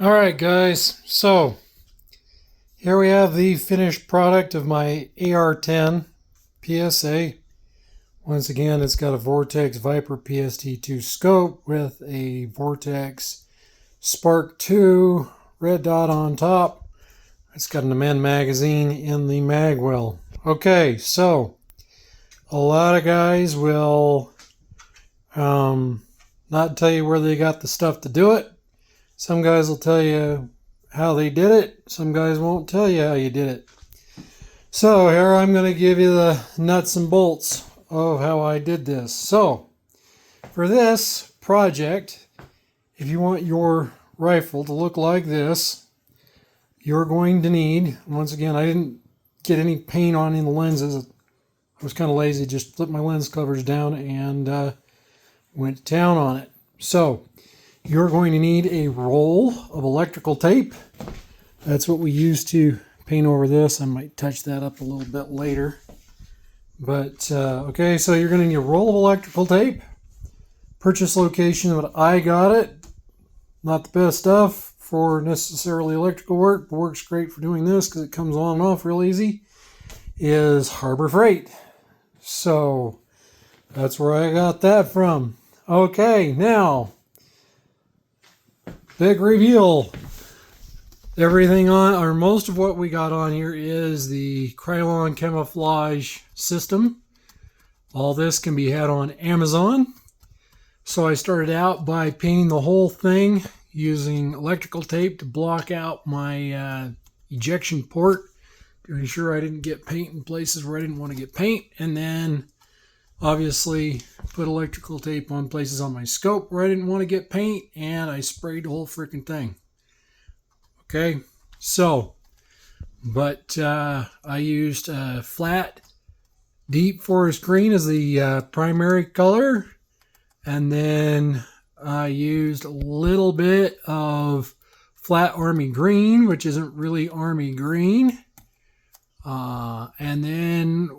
All right, guys, so here we have the finished product of my AR-10 PSA. Once again, it's got a Vortex Viper PST2 scope with a Vortex Spark 2 red dot on top. It's got an Amend magazine in the mag well. Okay, so a lot of guys will not tell you where they got the stuff to do it. Some guys will tell you how they did it. Some guys won't tell you how you did it. So here I'm going to give you the nuts and bolts of how I did this. So for this project, if you want your rifle to look like this, you're going to need, once again, I didn't get any paint on in the lenses. I was kind of lazy, just flipped my lens covers down and went down on it. So you're going to need a roll of electrical tape. That's what we use to paint over this. I might touch that up a little bit later. But, okay, so you're going to need a roll of electrical tape. Purchase location that I got it. Not the best stuff for necessarily electrical work, but works great for doing this because it comes on and off real easy, is Harbor Freight. So that's where I got that from. Okay, now, big reveal. Everything on, or most of what we got on here is the Krylon camouflage system. All this can be had on Amazon. So I started out by painting the whole thing using electrical tape to block out my ejection port, to ensure I didn't get paint in places where I didn't want to get paint, and then obviously put electrical tape on places on my scope where I didn't want to get paint, and I sprayed the whole freaking thing. Okay, so, but I used flat deep forest green as the primary color, and then I used a little bit of flat army green, which isn't really army green. And then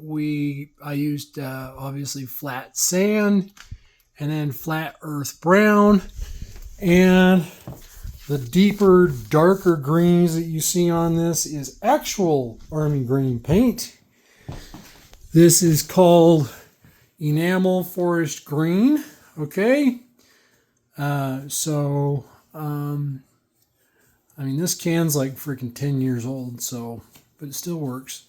I used obviously flat sand, and then flat earth brown, and the deeper, darker greens that you see on this is actual army green paint. This is called enamel forest green. Okay, I mean, this can's like freaking 10 years old, so, but it still works.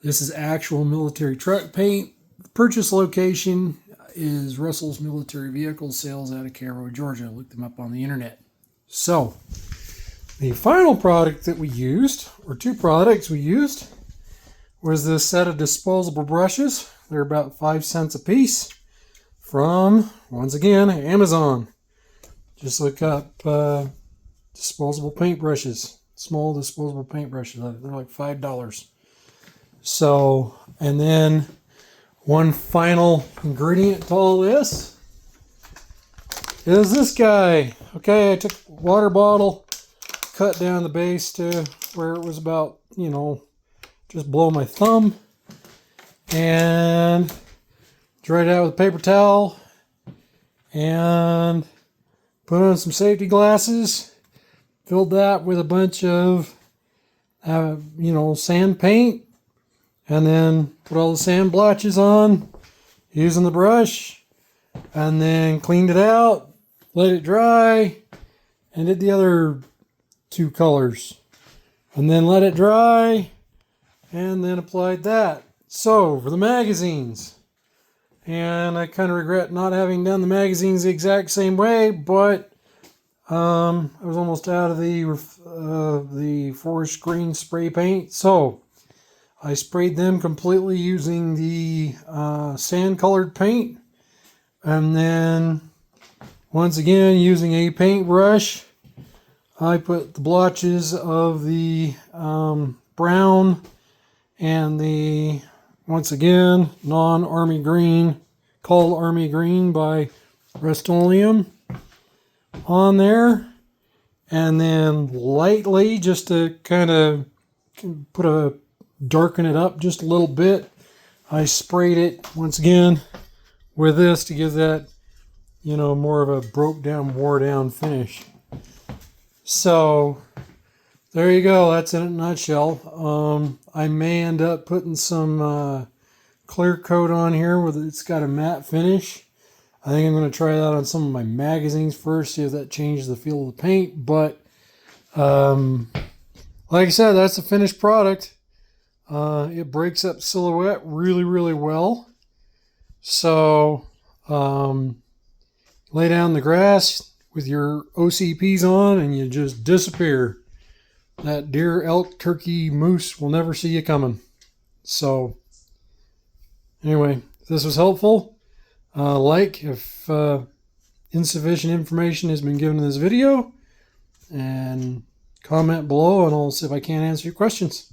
This is actual military truck paint. The purchase location is Russell's Military Vehicles Sales out of Cairo, Georgia. Look them up on the internet. So, the final product that we used, or two products we used, was this set of disposable brushes. They're about 5 cents a piece from, once again, Amazon. Just look up disposable paintbrushes, small disposable paintbrushes. They're like $5. So, and then one final ingredient to all this is this guy. Okay, I took a water bottle, cut down the base to where it was about, just below my thumb, and dried it out with a paper towel, and put on some safety glasses, filled that with a bunch of, sand paint, and then put all the sand blotches on using the brush, and then cleaned it out, let it dry, and did the other two colors, and then let it dry, and then applied that. So for the magazines, and I kind of regret not having done the magazines the exact same way, but I was almost out of the forest green spray paint, so I sprayed them completely using the sand colored paint, and then once again using a paintbrush, I put the blotches of the brown and the, once again, non-army green, called Army Green by Rust-Oleum, on there, and then lightly, just to kind of darken it up just a little bit, I sprayed it once again with this to give that, more of a broke down, wore down finish. So there you go. That's in a nutshell. I may end up putting some clear coat on here where it's got a matte finish. I think I'm going to try that on some of my magazines first, see if that changes the feel of the paint. But like I said, that's the finished product. It breaks up silhouette really, really well. So lay down in the grass with your OCPs on and you just disappear. That deer, elk, turkey, moose will never see you coming. So anyway, if this was helpful, like if insufficient information has been given in this video, and comment below and I'll see if I can answer your questions.